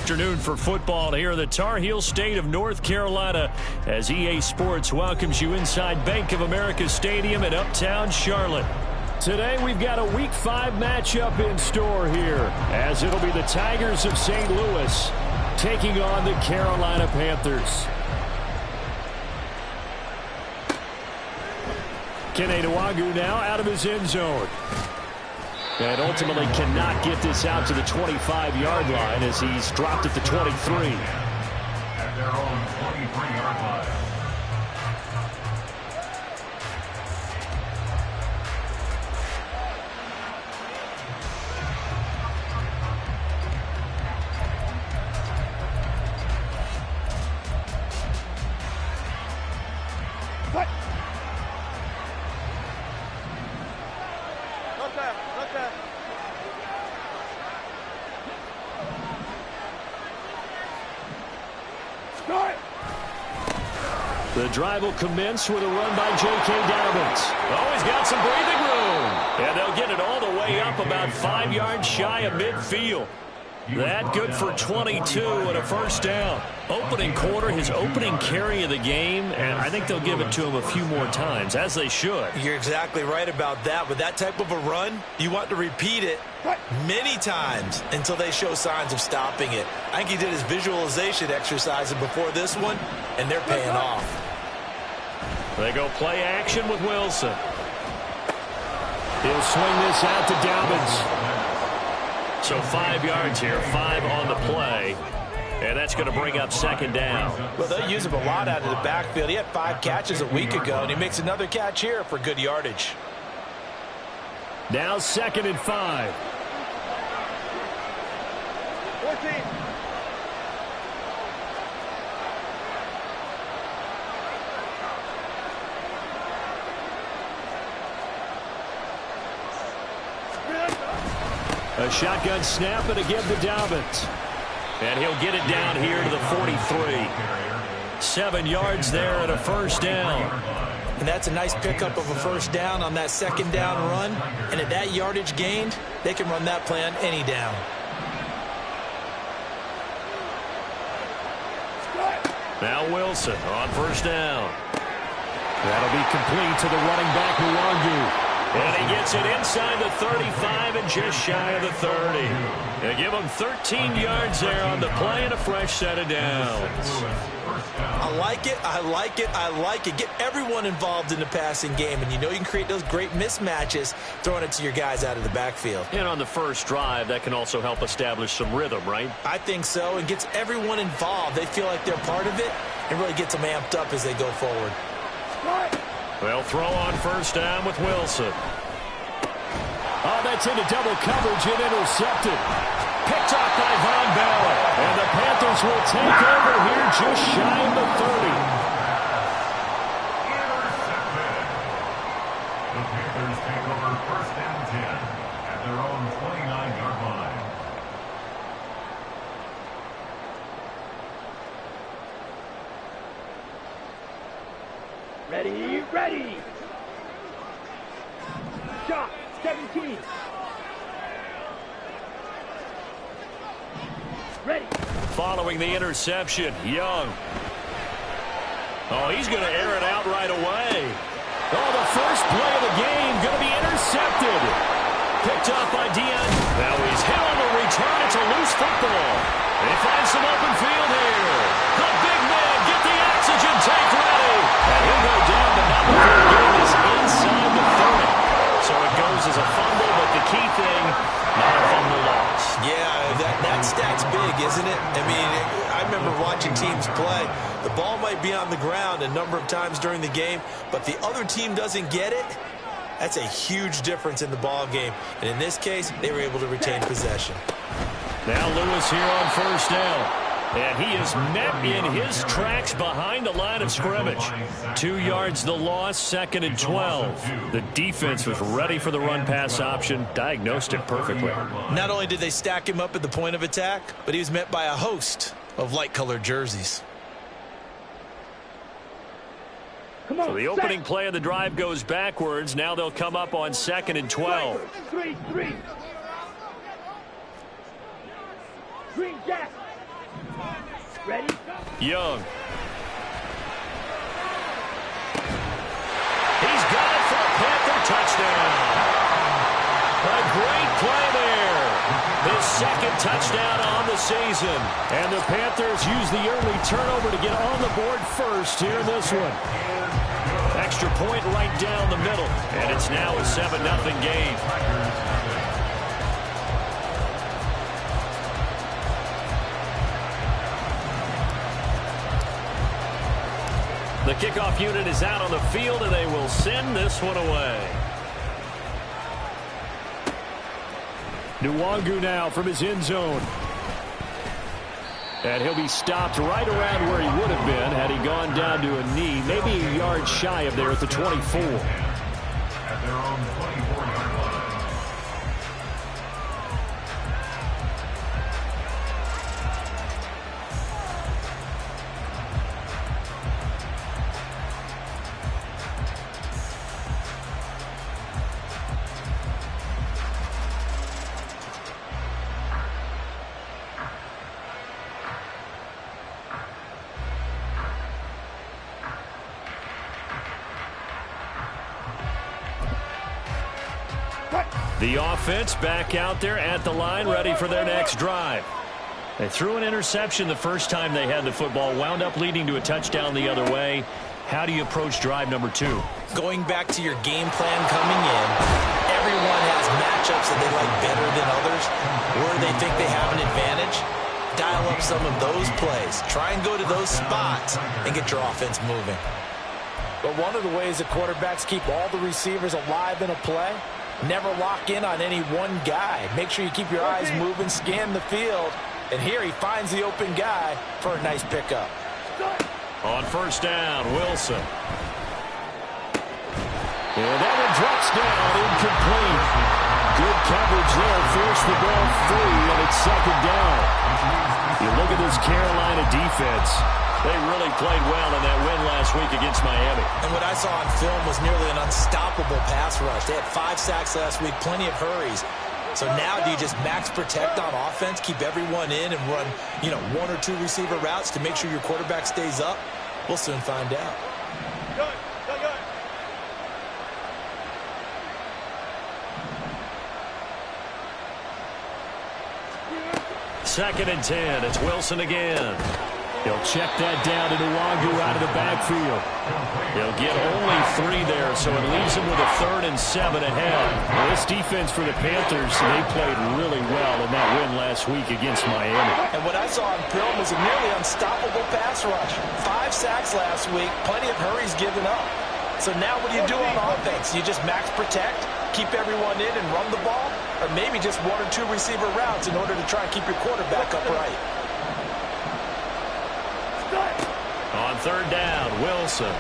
afternoon for football here in the Tar Heel state of North Carolina as EA Sports welcomes you inside Bank of America Stadium in uptown Charlotte. Today we've got a Week 5 matchup in store here as it'll be the Tigers of St. Louis taking on the Carolina Panthers. Keneduagu now out of his end zone. And ultimately cannot get this out to the 25-yard line as he's dropped at the 23. At their own 23-yard line. The drive will commence with a run by J.K. Dobbins. Oh, he's got some breathing room. And they'll get it all the way up about 5 yards shy of midfield. That good for 22 and a first down. Opening quarter, his opening carry of the game, and I think they'll give it to him a few more times, as they should. You're exactly right about that. With that type of a run, you want to repeat it many times until they show signs of stopping it. I think he did his visualization exercises before this one, and they're paying off. They go play action with Wilson. He'll swing this out to Dobbins. So 5 yards here, 5 on the play. And that's going to bring up second down. Well, they'll use him a lot out of the backfield. He had 5 catches a week ago, and he makes another catch here for good yardage. Now 2nd and 5. 14. A shotgun snap and again to Dobbins. And he'll get it down here to the 43. 7 yards there and a first down. And that's a nice pickup of a first down on that second down run. And at that yardage gained, they can run that play on any down. Now Wilson on first down. That'll be complete to the running back, Luangu. And he gets it inside the 35 and just shy of the 30. They give him 13 yards there on the play and a fresh set of downs. I like it, I like it, I like it. Get everyone involved in the passing game, and you know you can create those great mismatches throwing it to your guys out of the backfield. And on the first drive, that can also help establish some rhythm, right? I think so, and gets everyone involved. They feel like they're part of it and really gets them amped up as they go forward. They'll throw on first down with Wilson. Oh, that's into double coverage and intercepted. Picked off by Von Bell. And the Panthers will take over here just shy of the 30. Intercepted. The Panthers take over first and 10 at their own 29-yard line. Ready. Shot, 17. Ready. Following the interception, Young. Oh, he's going to air it out right away. Oh, the first play of the game going to be intercepted. Picked off by Dion. Now he's hit on the return. It's a loose football. They find some open field here. The big man, get the oxygen tank ready. And he'll go down, but not before the game is inside the 30. So it goes as a fumble, but the key thing, not a fumble loss. Yeah, that stat's big, isn't it? I mean, I remember watching teams play. The ball might be on the ground a number of times during the game, but the other team doesn't get it. That's a huge difference in the ball game. And in this case, they were able to retain possession. Now Lewis here on first down. And he is met in his tracks behind the line of scrimmage. 2 yards the loss, 2nd and 12. The defense was ready for the run-pass option, diagnosed it perfectly. Not only did they stack him up at the point of attack, but he was met by a host of light-colored jerseys. So the opening play of the drive goes backwards. Now they'll come up on 2nd and 12. Green Jack. Ready? Young. He's got it for a Panther touchdown. A great play there. His second touchdown on the season. And the Panthers use the early turnover to get on the board first here in this one. Extra point right down the middle. And it's now a 7-0 game. The kickoff unit is out on the field, and they will send this one away. Nwangu now from his end zone. And he'll be stopped right around where he would have been had he gone down to a knee, maybe a yard shy of there at the 24. At their own 24-yard line. The offense back out there at the line, ready for their next drive. They threw an interception the first time they had the football, wound up leading to a touchdown the other way. How do you approach drive number 2? Going back to your game plan coming in, everyone has matchups that they like better than others, where they think they have an advantage. Dial up some of those plays. Try and go to those spots and get your offense moving. But one of the ways that quarterbacks keep all the receivers alive in a play, never lock in on any one guy. Make sure you keep your eyes moving, scan the field. And here he finds the open guy for a nice pickup. On first down, Wilson. And that one drops down, incomplete. Good coverage there, forced the ball free, and it's second down. You look at this Carolina defense. They really played well in that win last week against Miami. And what I saw on film was nearly an unstoppable pass rush. They had 5 sacks last week, plenty of hurries. So now do you just max protect on offense, keep everyone in, and run, 1 or 2 receiver routes to make sure your quarterback stays up? We'll soon find out. Good. Second and 10. It's Wilson again. He'll check that down to Nwangu out of the backfield. He'll get only 3 there, so it leaves him with a 3rd and 7 ahead. Well, this defense for the Panthers, they played really well in that win last week against Miami. And what I saw on film was a nearly unstoppable pass rush. 5 sacks last week, plenty of hurries given up. So now what do you do on offense? You just max protect, keep everyone in and run the ball? Or maybe just 1 or 2 receiver routes in order to try and keep your quarterback upright? On third down, Wilson. And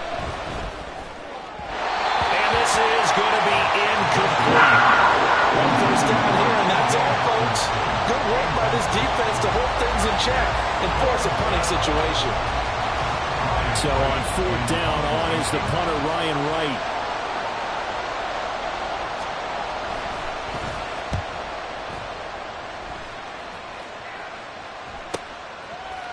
this is going to be incomplete. One first down here, and that's all, folks. Good work by this defense to hold things in check and force a punting situation. So on fourth down, on is the punter, Ryan Wright.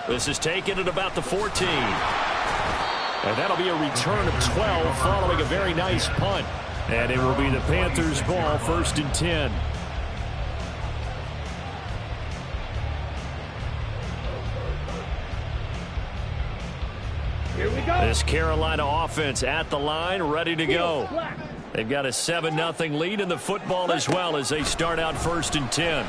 This is taken at about the 14. And that'll be a return of 12 following a very nice punt. And it will be the Panthers' ball, 1st and 10. Here we go. This Carolina offense at the line, ready to go. They've got a 7-0 lead in the football as well as they start out 1st and 10.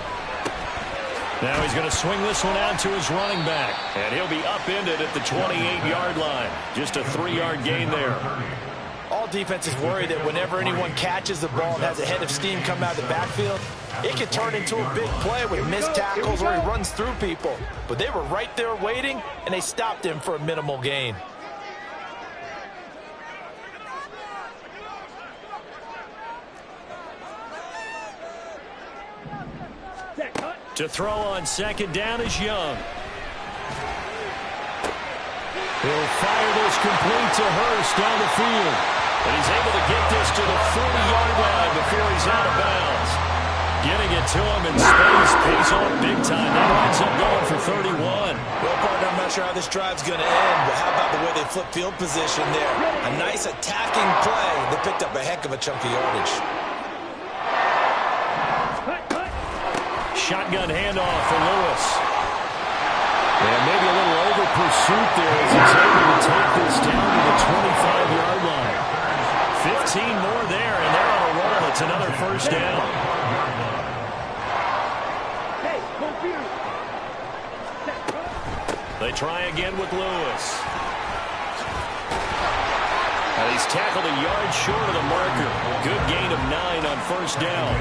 Now he's going to swing this one out to his running back. And he'll be upended at the 28-yard line. Just a 3-yard gain there. All defenses worry that whenever anyone catches the ball and has a head of steam come out of the backfield, it can turn into a big play with missed tackles or he runs through people. But they were right there waiting, and they stopped him for a minimal gain. To throw on second down is Young. He'll fire this complete to Hurst down the field. And he's able to get this to the 40-yard line before he's out of bounds. Getting it to him in space pays off big time. That winds up going for 31. Well, partner, I'm not not sure how this drive's going to end, but how about the way they flip field position there? A nice attacking play that picked up a heck of a chunk of yardage. Shotgun handoff for Lewis. And maybe a little over pursuit there as he's able to take this down to the 25-yard line. 15 more there, and they're on a roll. It's another first down. They try again with Lewis. And he's tackled a yard short of the marker. Good gain of 9 on first down.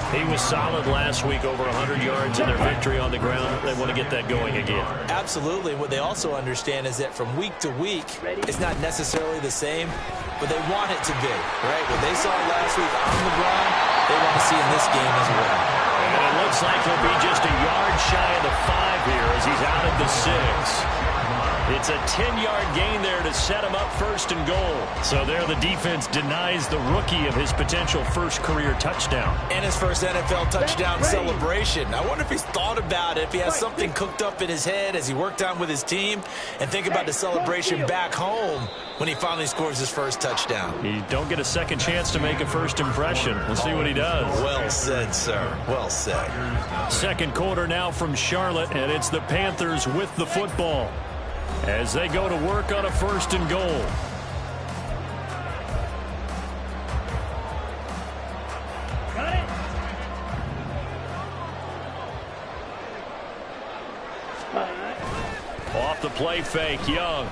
He was solid last week, over 100 yards in their victory on the ground. They want to get that going again. Absolutely. What they also understand is that from week to week, it's not necessarily the same, but they want it to be, right? What they saw last week on the ground, they want to see in this game as well. And it looks like he'll be just a yard shy of the 5 here as he's out at the 6. It's a 10-yard gain there to set him up first and goal. So there the defense denies the rookie of his potential first career touchdown. And his first NFL touchdown celebration. I wonder if he's thought about it, if he has something cooked up in his head as he worked on with his team, and think about the celebration back home when he finally scores his first touchdown. You don't get a second chance to make a first impression. We'll see what he does. Well said, sir. Well said. Second quarter now from Charlotte, and it's the Panthers with the football as they go to work on a first and goal. Got it. Off the play fake, Young.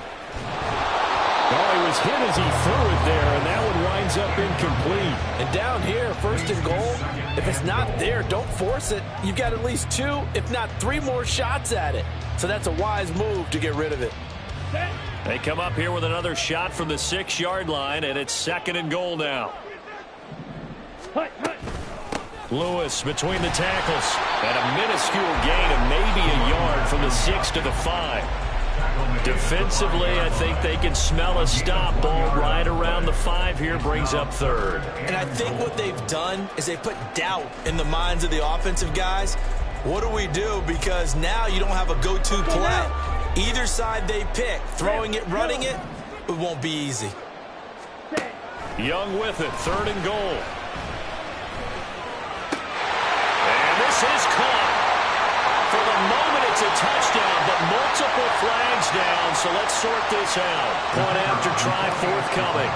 Oh, he was hit as he threw it there, and that one winds up incomplete. And down here, first and goal, if it's not there, don't force it. You've got at least 2, if not 3 more shots at it. So that's a wise move to get rid of it. They come up here with another shot from the 6-yard line, and it's second and goal now. Lewis between the tackles, and a minuscule gain of maybe a yard from the 6 to the 5. Defensively, I think they can smell a stop. Ball right around the 5 here, brings up third. And I think what they've done is they put doubt in the minds of the offensive guys. What do we do? Because now you don't have a go-to play. Either side they pick, throwing it, running it, it won't be easy. Young with it, third and goal. And this is caught. For the moment, it's a touchdown, but multiple flags down, so let's sort this out. Point after try forthcoming.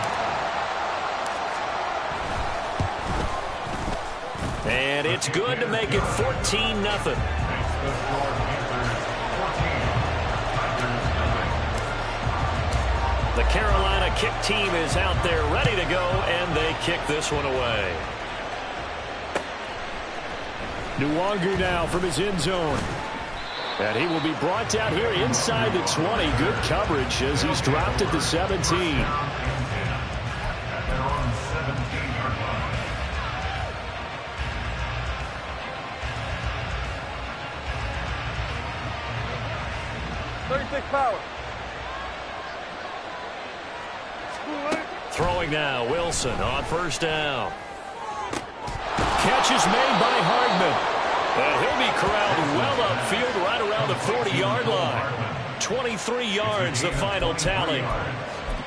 And it's good to make it 14-0. The Carolina kick team is out there ready to go, and they kick this one away. Nwangu now from his end zone. And he will be brought down here inside the 20. Good coverage as he's dropped at the 17. Power. Throwing now, Wilson on first down. Catch is made by Hardman. And he'll be corralled well upfield right around the 40-yard line. 23 yards, the final tally.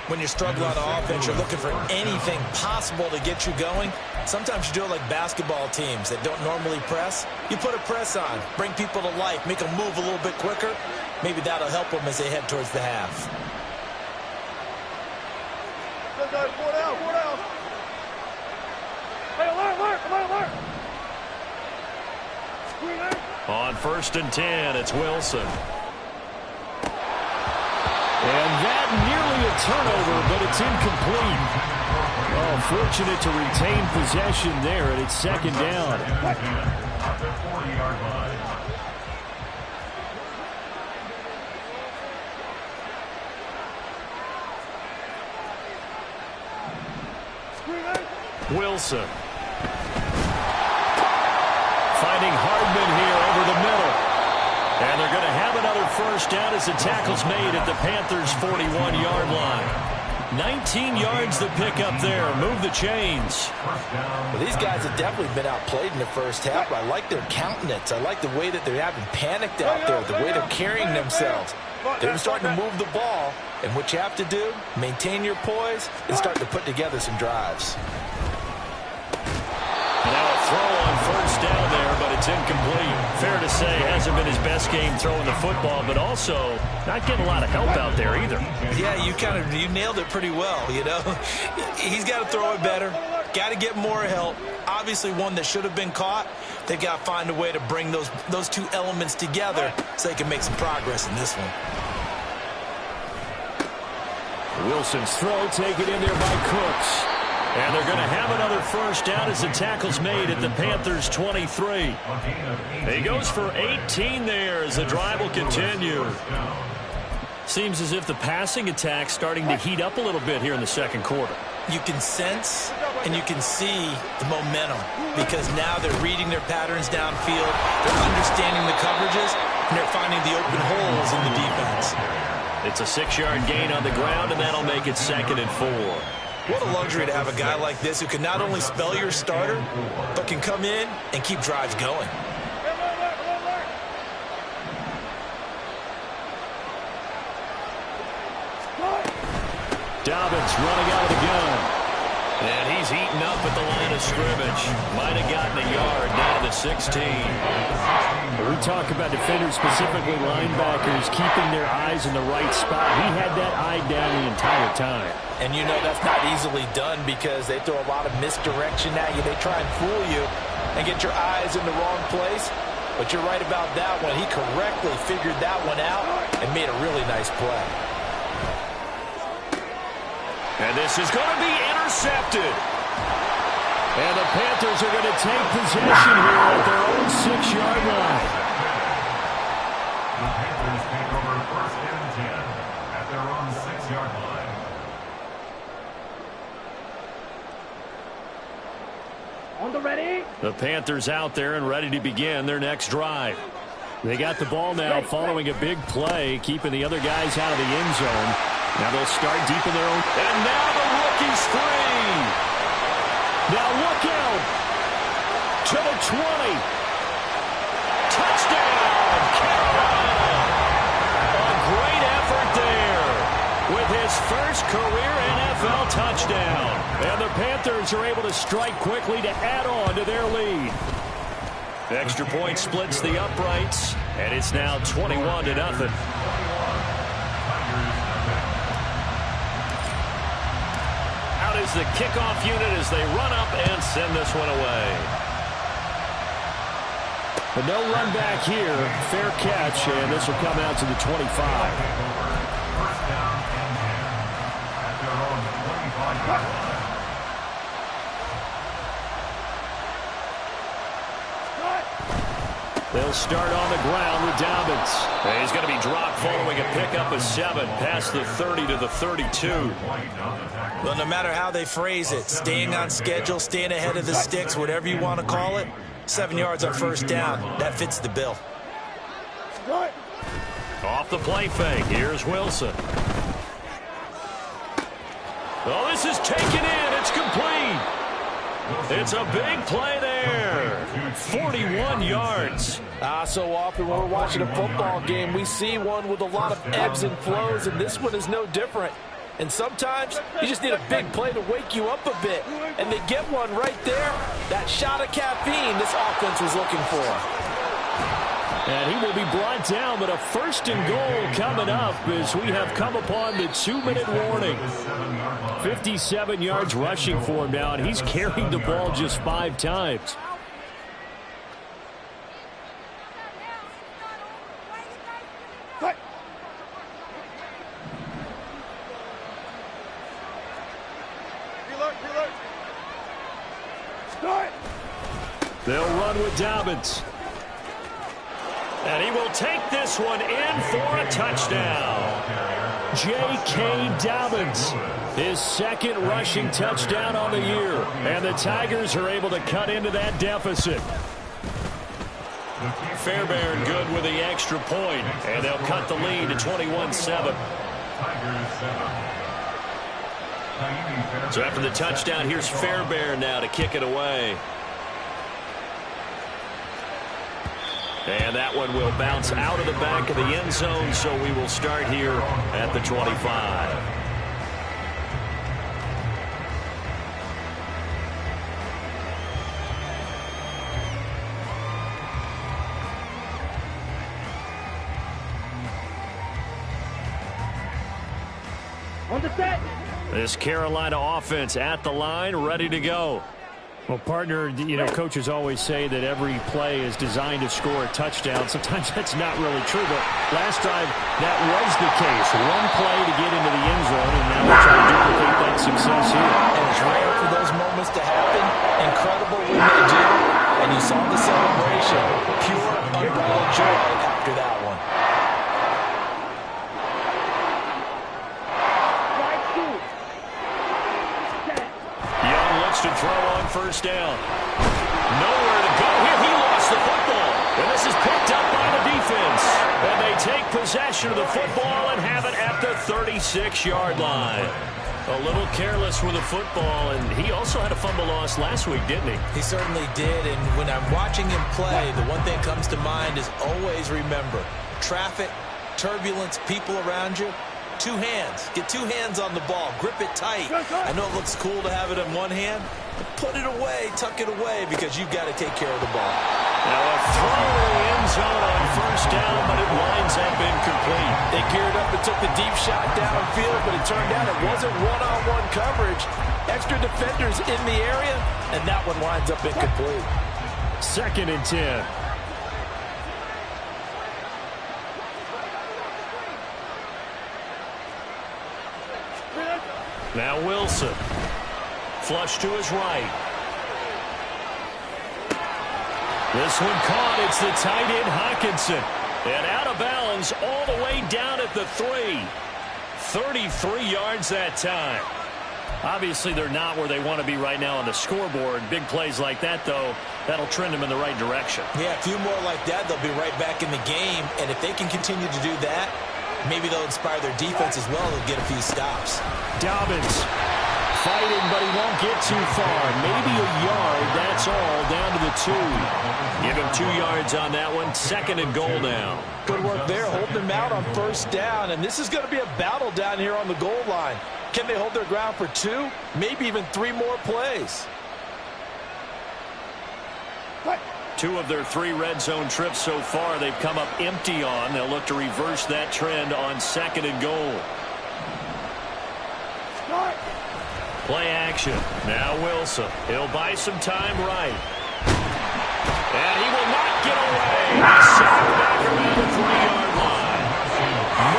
When you're struggling on offense, you're looking for anything possible to get you going. Sometimes you do it like basketball teams that don't normally press. You put a press on, bring people to life, make them move a little bit quicker. Maybe that'll help them as they head towards the half. On first and 10, it's Wilson. And that nearly a turnover, but it's incomplete. Oh, fortunate to retain possession there, and it's second down. Wilson. Finding Hardman here over the middle. And they're going to have another first down as the tackle's made at the Panthers' 41-yard line. 19 yards to pick up there. Move the chains. Well, these guys have definitely been outplayed in the first half. I like their countenance. I like the way that they're having panicked out there, the way they're carrying themselves. They're starting to move the ball, and what you have to do, maintain your poise and start to put together some drives. Now a throw on first down there, but it's incomplete. Fair to say, hasn't been his best game throwing the football, but also not getting a lot of help out there either. Yeah, you nailed it pretty well, you know. He's got to throw it better, got to get more help. Obviously one that should have been caught. They've got to find a way to bring those two elements together so they can make some progress in this one. Wilson's throw taken in there by Cooks. And they're going to have another first down as the tackle's made at the Panthers' 23. He goes for 18 there as the drive will continue. Seems as if the passing attack's starting to heat up a little bit here in the second quarter. You can sense and you can see the momentum because now they're reading their patterns downfield, they're understanding the coverages, and they're finding the open holes in the defense. It's a 6-yard gain on the ground, and that'll make it 2nd and 4. What a luxury to have a guy like this who can not only spell your starter, but can come in and keep drives going. Dobbins running out of the gun. And he's eaten up at the line of scrimmage. Might have gotten a yard down to the 16. We talk about defenders, specifically linebackers, keeping their eyes in the right spot. He had that eye down the entire time. And you know that's not easily done because they throw a lot of misdirection at you. They try and fool you and get your eyes in the wrong place. But you're right about that one. He correctly figured that one out and made a really nice play. And this is going to be intercepted. And the Panthers are going to take possession here at their own 6-yard line. The Panthers take over 1st and 10 at their own 6-yard line. On the ready. The Panthers out there and ready to begin their next drive. They got the ball now following a big play, keeping the other guys out of the end zone. Now they'll start deep in their own. And now the rookie's free. Now look out to the 20. Touchdown, Carolina. A great effort there with his first career NFL touchdown. And the Panthers are able to strike quickly to add on to their lead. Extra point splits the uprights, and it's now 21-0. Out is the kickoff unit as they run up and send this one away. But no run back here. Fair catch, and this will come out to the 25. First down and 10 at their own 25-yard line. They'll start on the ground with Dobbins. And he's going to be dropped following a pickup of 7 past the 30 to the 32. Well, no matter how they phrase it, staying on schedule, staying ahead of the sticks, whatever you want to call it, 7 yards on first down, that fits the bill. Off the play fake, here's Wilson. Oh, this is taken in, it's complete. It's a big play there. 41 yards. So often when we're watching a football game, we see one with a lot of ebbs and flows, and this one is no different. And sometimes you just need a big play to wake you up a bit. And they get one right there. That shot of caffeine this offense was looking for. And he will be brought down, but a 1st and goal coming up as we have come upon the 2-minute warning. 57 yards rushing for him now, and he's carried the ball just 5 times. They'll run with Dobbins. And he will take this one in for a touchdown. J.K. Dobbins, his 2nd rushing touchdown on the year. And the Tigers are able to cut into that deficit. Fairbairn good with the extra point. And they'll cut the lead to 21-7. So after the touchdown, here's Fairbairn now to kick it away. And that one will bounce out of the back of the end zone, so we will start here at the 25. On the set. This Carolina offense at the line, ready to go. Well, partner, you know, coaches always say that every play is designed to score a touchdown. Sometimes that's not really true, but last time that was the case. One play to get into the end zone, and now they're trying to duplicate that success here. And it's rare for those moments to happen. Incredible when they do. And you saw the celebration. Pure, unbridled joy after that one. To throw on first down. Nowhere to go here. He lost the football. And this is picked up by the defense. And they take possession of the football and have it at the 36-yard line. A little careless with the football, and he also had a fumble loss last week, didn't he? He certainly did, and when I'm watching him play, the one thing that comes to mind is always remember, traffic, turbulence, people around you. Two hands. Get two hands on the ball. Grip it tight. I know it looks cool to have it in one hand, but put it away, tuck it away, because you've got to take care of the ball. Now a throw to the end zone on first down, but it winds up incomplete. They geared up and took the deep shot downfield, but it turned out it wasn't one-on-one coverage. Extra defenders in the area, and that one winds up incomplete. 2nd and 10. Now Wilson. Flush to his right. This one caught. It's the tight end Hockenson. And out of bounds all the way down at the 3. 33 yards that time. Obviously, they're not where they want to be right now on the scoreboard. Big plays like that, though, that'll trend them in the right direction. Yeah, a few more like that, they'll be right back in the game. And if they can continue to do that, maybe they'll inspire their defense as well. They'll get a few stops. Dobbins fighting, but he won't get too far. Maybe a yard, that's all, down to the 2. Give him 2 yards on that one. 2nd and goal now. Good work there, holding him out on first down. And this is going to be a battle down here on the goal line. Can they hold their ground for 2, maybe even 3 more plays? 2 of their 3 red zone trips so far they've come up empty on. They'll look to reverse that trend on 2nd and goal. Play action. Now Wilson. He'll buy some time right. And he will not get away. He's sacked back around the 3-yard line.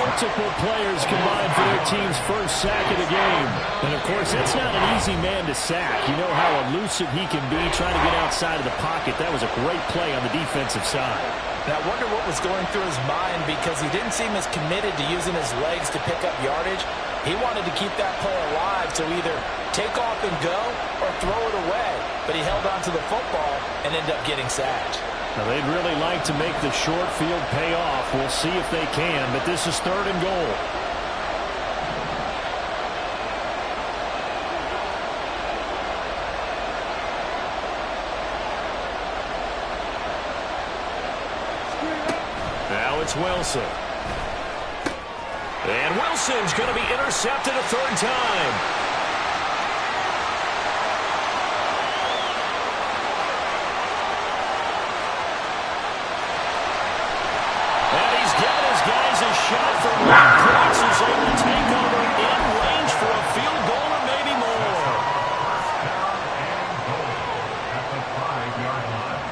Multiple players combined for their team's first sack of the game. And, of course, that's not an easy man to sack. You know how elusive he can be trying to get outside of the pocket. That was a great play on the defensive side. And I wonder what was going through his mind, because he didn't seem as committed to using his legs to pick up yardage. He wanted to keep that play alive to either take off and go or throw it away. But he held on to the football and ended up getting sacked. Now, they'd really like to make the short field pay off. We'll see if they can, but this is 3rd and goal. Now it's Wilson. And Wilson's going to be intercepted a 3rd time. And he's given his guys a shot for 1 point as they will take over in range for a field goal or maybe more. At the 5-yard line.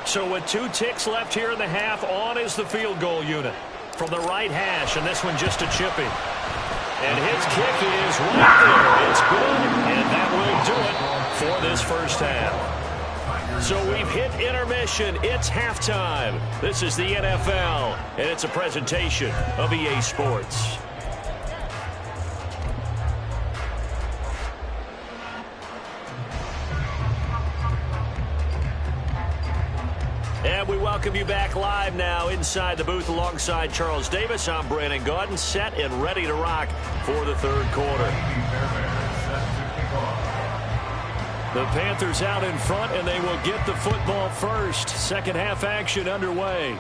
So with 2 ticks left here in the half, on is the field goal unit from the right hash, and this one just a chipping. And his kick is right there. It's good, and that will do it for this first half. So we've hit intermission. It's halftime. This is the NFL, and it's a presentation of EA Sports. And we welcome you back live now inside the booth alongside Charles Davis. I'm Brandon Gaudin, set and ready to rock for the 3rd quarter. The Panthers out in front, and they will get the football first. Second half action underway.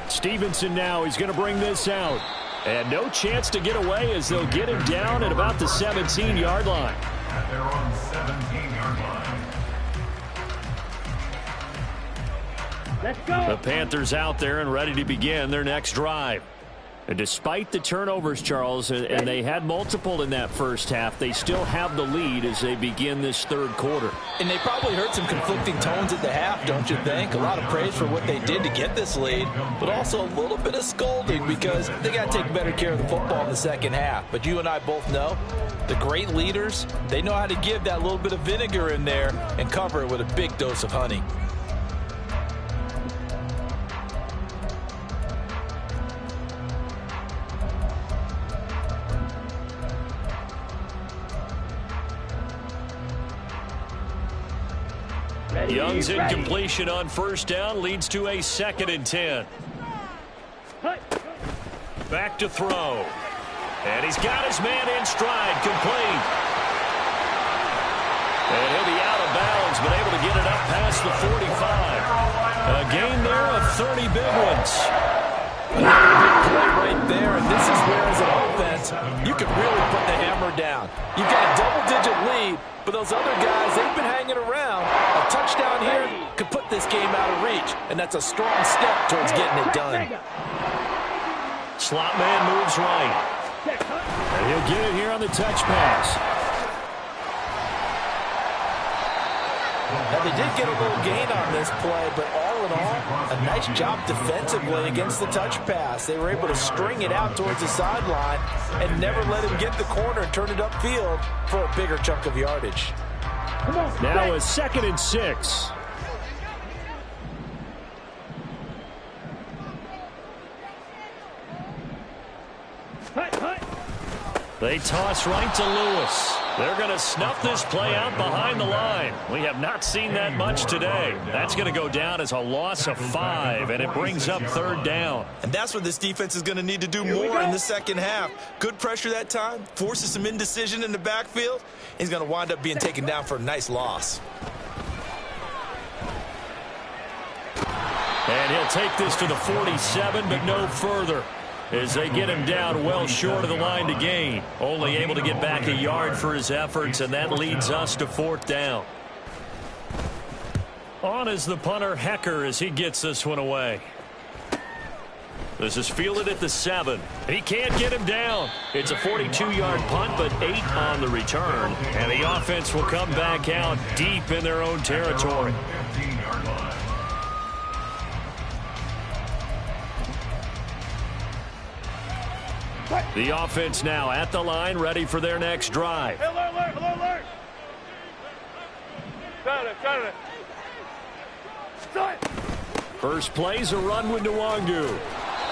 Stevenson now, he's going to bring this out. And no chance to get away as they'll get him down at about the 17-yard line. At their own 17-yard line. Let's go. The Panthers out there and ready to begin their next drive. And despite the turnovers, Charles, and they had multiple in that first half, they still have the lead as they begin this third quarter. And they probably heard some conflicting tones at the half, don't you think? A lot of praise for what they did to get this lead, but also a little bit of scolding because they got to take better care of the football in the second half. But you and I both know the great leaders, they know how to give that little bit of vinegar in there and cover it with a big dose of honey. Young's incompletion on first down leads to a 2nd and 10. Back to throw. And he's got his man in stride, complete. And he'll be out of bounds, but able to get it up past the 45. A gain there of 30 big ones. Another big play right there, and this is where, as an offense, you can really put the hammer down. You've got a double-digit lead, but those other guys, they've been hanging around. A touchdown here could put this game out of reach, and that's a strong step towards getting it done. Slot man moves right. And he'll get it here on the touch pass. Now, they did get a little gain on this play, but all in all, a nice job defensively against the touch pass. They were able to string it out towards the sideline and never let him get the corner and turn it upfield for a bigger chunk of yardage. Now a 2nd and 6. They toss right to Lewis. They're going to snuff this play out behind the line. We have not seen that much today. That's going to go down as a loss of 5, and it brings up 3rd down. And that's what this defense is going to need to do more in the second half. Good pressure that time, forces some indecision in the backfield. He's going to wind up being taken down for a nice loss. And he'll take this to the 47, but no further, as they get him down well short of the line to gain. Only able to get back a yard for his efforts, and that leads us to 4th down. On is the punter, Hecker, as he gets this one away. This is fielded at the 7. He can't get him down. It's a 42-yard punt, but 8 on the return. And the offense will come back out deep in their own territory. The offense now at the line, ready for their next drive. Alert. Got it. First play's a run with Nwangu.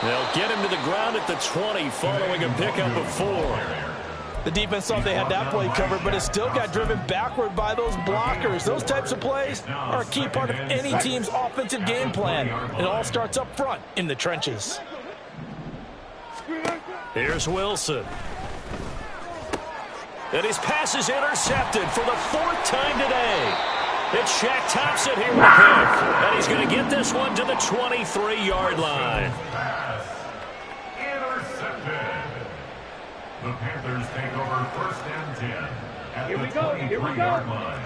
They'll get him to the ground at the 20, following a pickup of 4. The defense thought they had that play covered, but it still got driven backward by those blockers. Those types of plays are a key part of any team's offensive game plan. It all starts up front in the trenches. Here's Wilson. And his pass is intercepted for the 4th time today. It's Shaq Thompson here with a pick. And he's going to get this one to the 23-yard line. Intercepted. The Panthers take over 1st and 10 at the 23-yard line.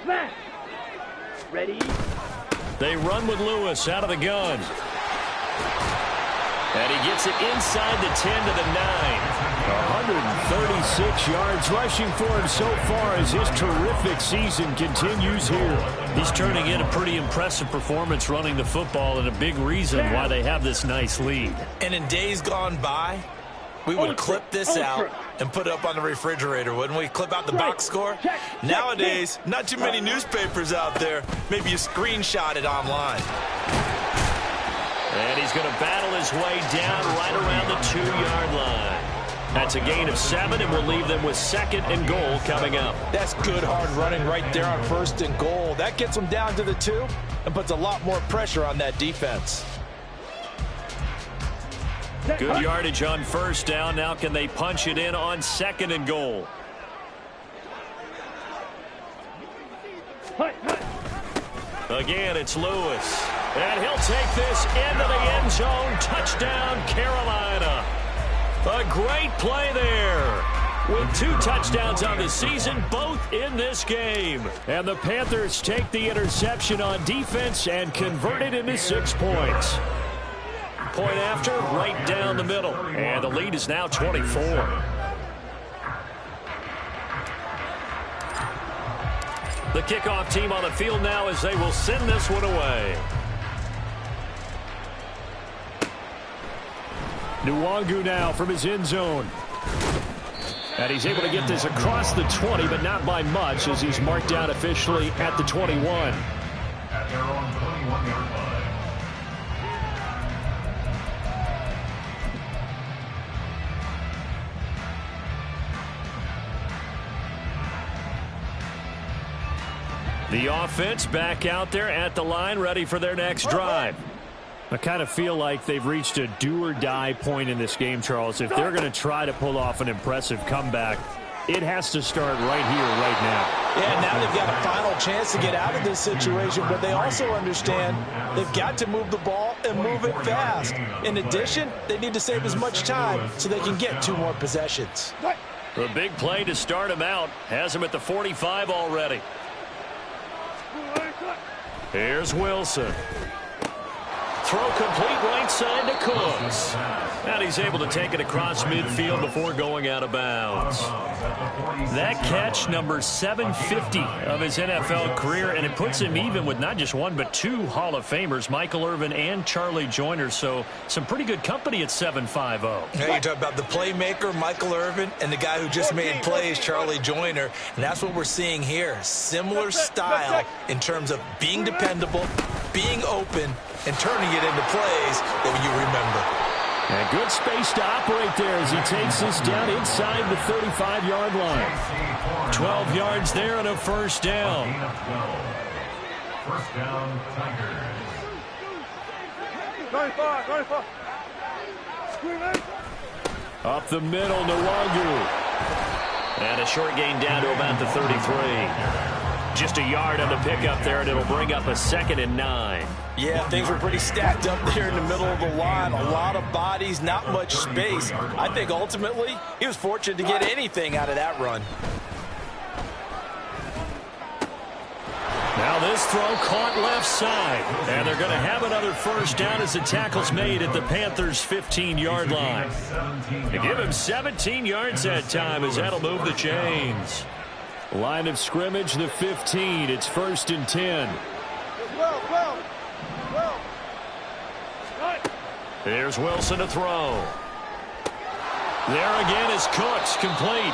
Smash. Ready. They run with Lewis out of the gun. And he gets it inside the 10 to the 9. 136 yards rushing for him so far as his terrific season continues here. He's turning in a pretty impressive performance running the football, and a big reason why they have this nice lead. And in days gone by, we would clip this out and put it up on the refrigerator, wouldn't we? Clip out the box score. Nowadays, not too many newspapers out there. Maybe you screenshot it online. And he's going to battle his way down right around the 2-yard line. That's a gain of 7, and we'll leave them with 2nd and goal coming up. That's good hard running right there on 1st and goal. That gets them down to the 2 and puts a lot more pressure on that defense. Good yardage on first down. Now can they punch it in on 2nd and goal? Again, it's Lewis. And he'll take this into the end zone. Touchdown, Carolina. A great play there. With 2 touchdowns on the season, both in this game. And the Panthers take the interception on defense and convert it into 6 points. Point after, right down the middle. And the lead is now 24. The kickoff team on the field now as they will send this one away. Nwangu now from his end zone. And he's able to get this across the 20, but not by much as he's marked down officially at the 21. At their own 21-yard line. The offense back out there at the line, ready for their next drive. I kind of feel like they've reached a do-or-die point in this game, Charles. If they're going to try to pull off an impressive comeback, it has to start right here, right now. Yeah, now they've got a final chance to get out of this situation, but they also understand they've got to move the ball and move it fast. In addition, they need to save as much time so they can get 2 more possessions. A big play to start him out. Has him at the 45 already. Here's Wilson. Throw complete right side to Cooks. And he's able to take it across midfield before going out of bounds. That catch, number 750 of his NFL career, and it puts him even with not just 1 but 2 Hall of Famers, Michael Irvin and Charlie Joyner. So some pretty good company at 750. Now you talk about the playmaker, Michael Irvin, and the guy who just made plays, Charlie Joyner. And that's what we're seeing here. Similar style in terms of being dependable, being open, and turning it into plays that you remember. And good space to operate there as he takes this down inside the 35-yard line. 12 yards there and a first down. First down, Tigers. 95. Up the middle, Nwangu. And a short gain down to about the 33. Just a yard on the pickup there, and it'll bring up a 2nd and 9. Yeah, things were pretty stacked up there in the middle of the line. A lot of bodies, not much space. I think ultimately he was fortunate to get anything out of that run. Now this throw caught left side. And they're going to have another first down as the tackle's made at the Panthers' 15-yard line. They give him 17 yards that time as that'll move the chains. Line of scrimmage, the 15. It's 1st and 10. There's Wilson to throw. There again is Cooks, complete.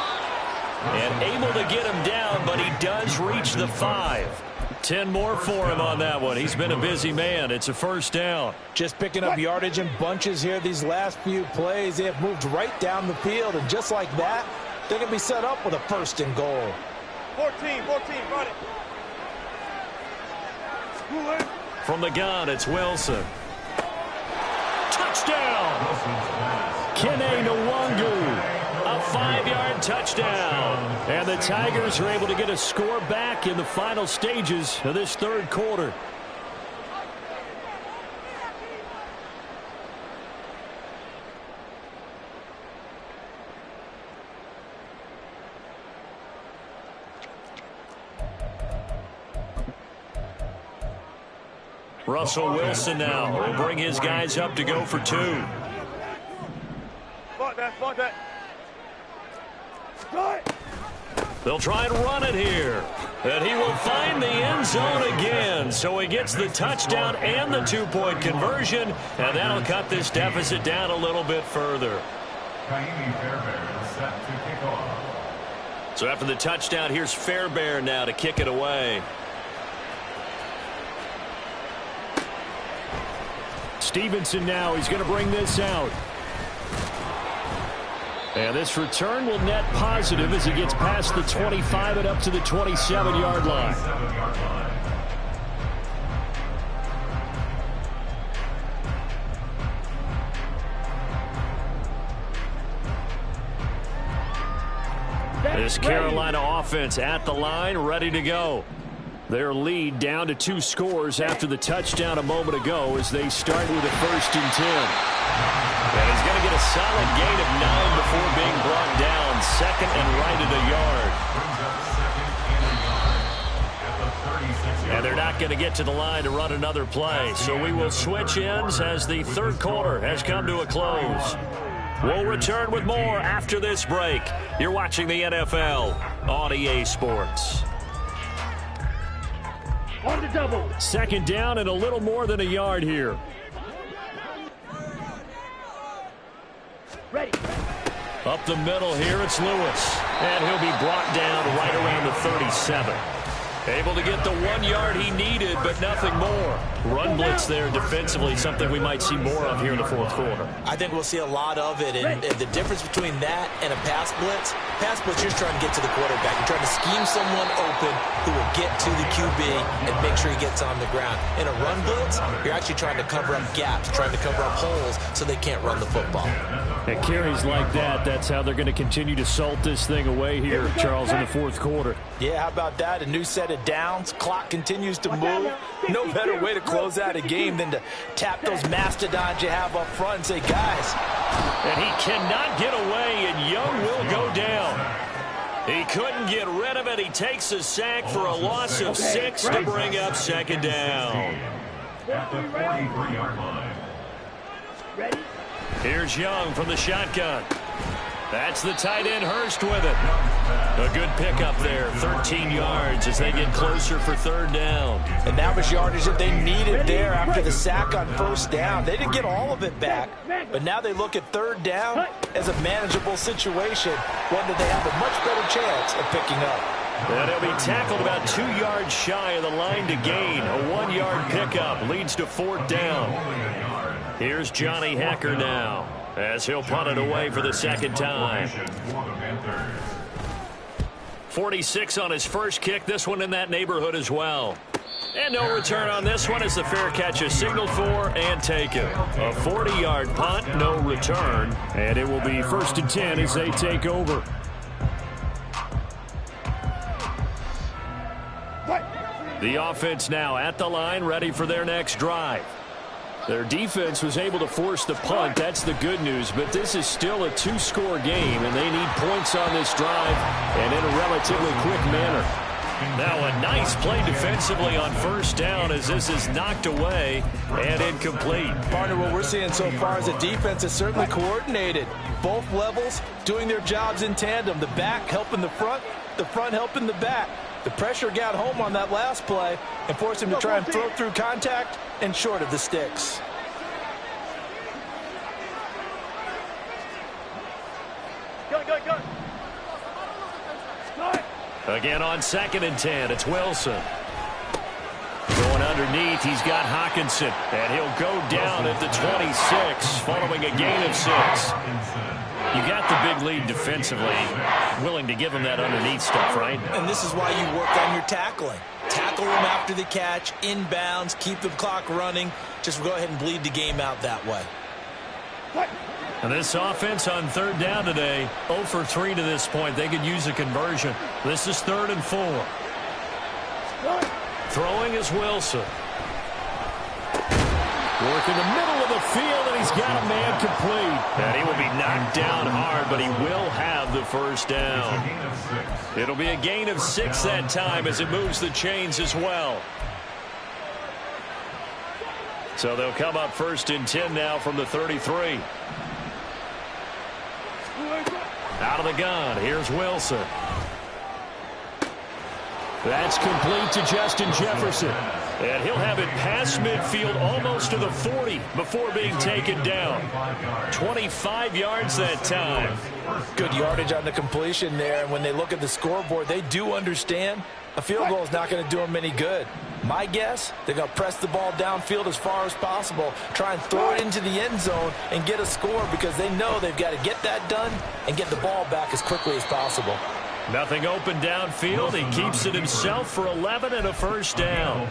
And able to get him down, but he does reach the 5. 10 more for him on that one. He's been a busy man. It's a first down. Just picking up yardage in bunches here these last few plays. They have moved right down the field, and just like that, they're going to be set up with a 1st and goal. 14, got it. From the gun, it's Wilson. Touchdown! Kene Nwangu. A 5-yard touchdown. And the Tigers are able to get a score back in the final stages of this 3rd quarter. Russell Wilson now will bring his guys up to go for 2. Fight that. They'll try and run it here. And he will find the end zone again. So he gets the touchdown and the 2-point conversion. And that'll cut this deficit down a little bit further. Set to kick off. So after the touchdown, here's Fairbairn now to kick it away. Stevenson now, he's going to bring this out. And this return will net positive as he gets past the 25 and up to the 27-yard line. this Carolina offense at the line, ready to go. Their lead down to 2 scores after the touchdown a moment ago as they start with a 1st and 10. And he's going to get a solid gain of 9 before being brought down. 2nd and right at a yard. And they're not going to get to the line to run another play. So we will switch ends as the 3rd quarter has come to a close. We'll return with more after this break. You're watching the NFL on EA Sports. On the double. 2nd down and a little more than a yard here. Ready. Up the middle here, it's Lewis. And he'll be brought down right around the 37. Able to get the 1 yard he needed, but nothing more. Run blitz there defensively, something we might see more of here in the 4th quarter. I think we'll see a lot of it, and the difference between that and a pass blitz, you're just trying to get to the quarterback. You're trying to scheme someone open who will get to the QB and make sure he gets on the ground. In a run blitz, you're actually trying to cover up gaps, trying to cover up holes so they can't run the football. And carries like that, that's how they're going to continue to salt this thing away here, Charles, in the 4th quarter. Yeah, how about that? A new set of downs. Clock continues to move. No better way to close out a game than to tap those mastodons you have up front and say, guys. And he cannot get away, and Young will go down. He couldn't get rid of it. He takes a sack for a loss of 6 to bring up 2nd down. At the 43-yard line. Ready. Here's Young from the shotgun. That's the tight end Hurst with it. A good pickup there, 13 yards as they get closer for 3rd down. And that was yardage that they needed there after the sack on 1st down. They didn't get all of it back, but now they look at 3rd down as a manageable situation, one that they have a much better chance of picking up. And he'll be tackled about 2 yards shy of the line to gain. A 1-yard pickup leads to 4th down. Here's Johnny Hecker now as he'll punt it away for the 2nd time. 46 on his first kick. This one in that neighborhood as well. And no return on this one as the fair catch is signaled for and taken. A 40-yard punt, no return. And it will be 1st and 10 as they take over. The offense now at the line, ready for their next drive. Their defense was able to force the punt. That's the good news. But this is still a 2-score game, and they need points on this drive and in a relatively quick manner. Now a nice play defensively on 1st down as this is knocked away and incomplete. Partner, what we're seeing so far is the defense is certainly coordinated. Both levels doing their jobs in tandem. The back helping the front helping the back. The pressure got home on that last play and forced him to try and throw through contact and short of the sticks. Go. Again on 2nd and 10, it's Wilson. Going underneath, he's got Hockenson, and he'll go down at the 26 following a gain of 6. You got the big lead defensively, willing to give him that underneath stuff, right? And this is why you work on your tackling. Tackle them after the catch, inbounds, keep the clock running. Just go ahead and bleed the game out that way. And this offense on 3rd down today, 0 for 3 to this point. They could use a conversion. This is 3rd and 4. Throwing is Wilson. Working the middle of the field, and he's got a man complete. And he will be knocked down hard, but he will have the 1st down. It'll be a gain of 6 that time as it moves the chains as well. So they'll come up 1st and 10 now from the 33. Out of the gun, here's Wilson. That's complete to Justin Jefferson. And he'll have it past midfield almost to the 40 before being taken down. 25 yards that time. Good yardage on the completion there. And when they look at the scoreboard, they do understand a field goal is not going to do them any good. My guess, they're going to press the ball downfield as far as possible, try and throw it into the end zone and get a score because they know they've got to get that done and get the ball back as quickly as possible. Nothing open downfield. He keeps it himself for 11 and a first down.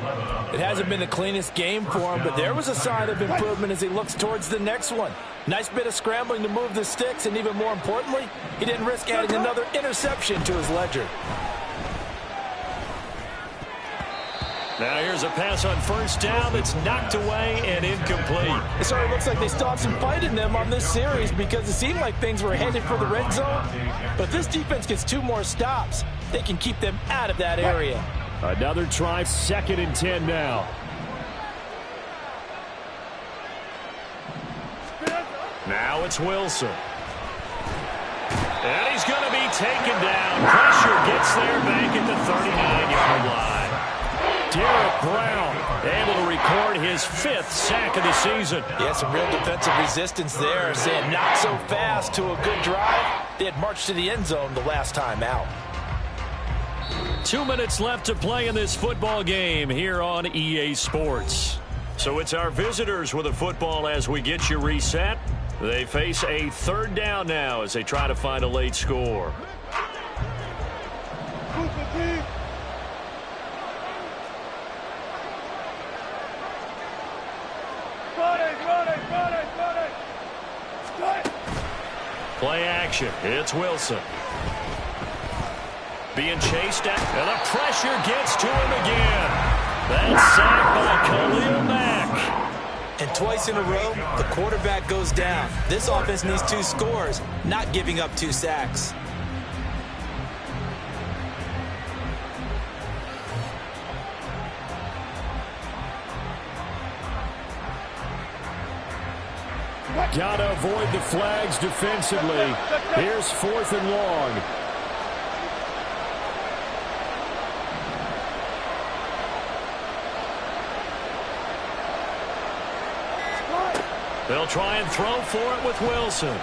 It hasn't been the cleanest game for him, but there was a sign of improvement as he looks towards the next one. Nice bit of scrambling to move the sticks, and even more importantly, he didn't risk adding another interception to his ledger. Now here's a pass on first down that's knocked away and incomplete. It sort of looks like they still have some fight in them on this series because it seemed like things were headed for the red zone. But if this defense gets 2 more stops, they can keep them out of that area. Another try, 2nd and 10 now. Now it's Wilson. And he's going to be taken down. Pressure gets there back at the 39-yard line. Derek Brown able to record his 5th sack of the season. Yeah, some real defensive resistance there, saying not so fast to a good drive. They had marched to the end zone the last time out. 2 minutes left to play in this football game here on EA Sports. So it's our visitors with the football as we get you reset. They face a 3rd down now as they try to find a late score. Play action. It's Wilson. Being chased at, and the pressure gets to him again. That's sacked by Khalil Mack. And twice in a row, the quarterback goes down. This offense needs 2 scores, not giving up 2 sacks. Got to avoid the flags defensively. Here's 4th and long. They'll try and throw for it with Wilson.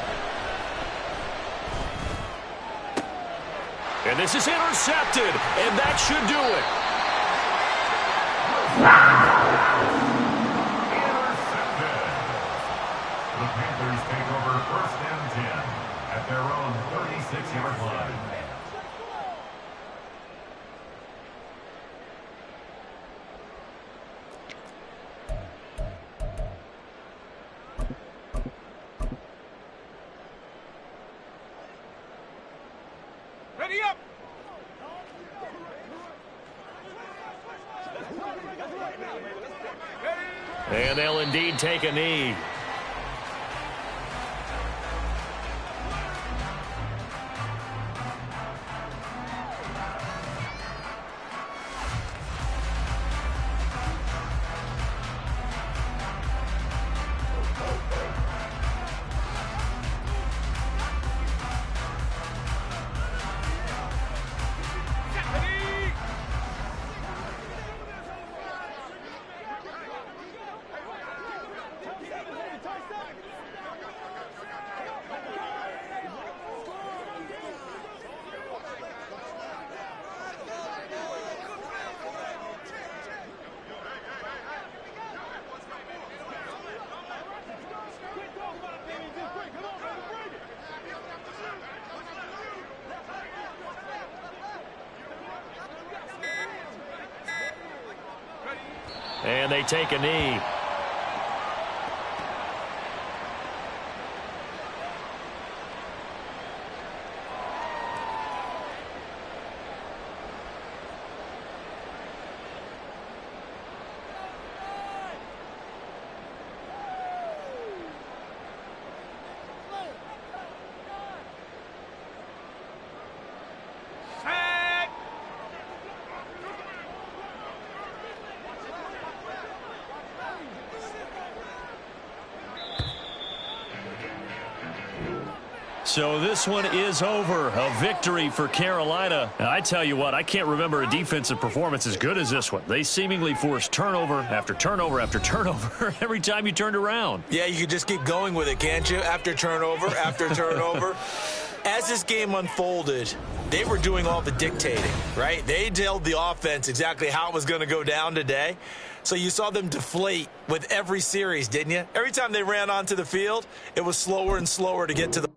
And this is intercepted, and that should do it. The Panthers take over 1st and 10 at their own 36-yard line. Ready up! And they'll indeed take a knee. And they take a knee. So this one is over. A victory for Carolina. And I tell you what, I can't remember a defensive performance as good as this one. They seemingly forced turnover after turnover after turnover every time you turned around. Yeah, you could just keep going with it, can't you? After turnover, after turnover. As this game unfolded, they were doing all the dictating, right? They told the offense exactly how it was going to go down today. So you saw them deflate with every series, didn't you? Every time they ran onto the field, it was slower and slower to get to the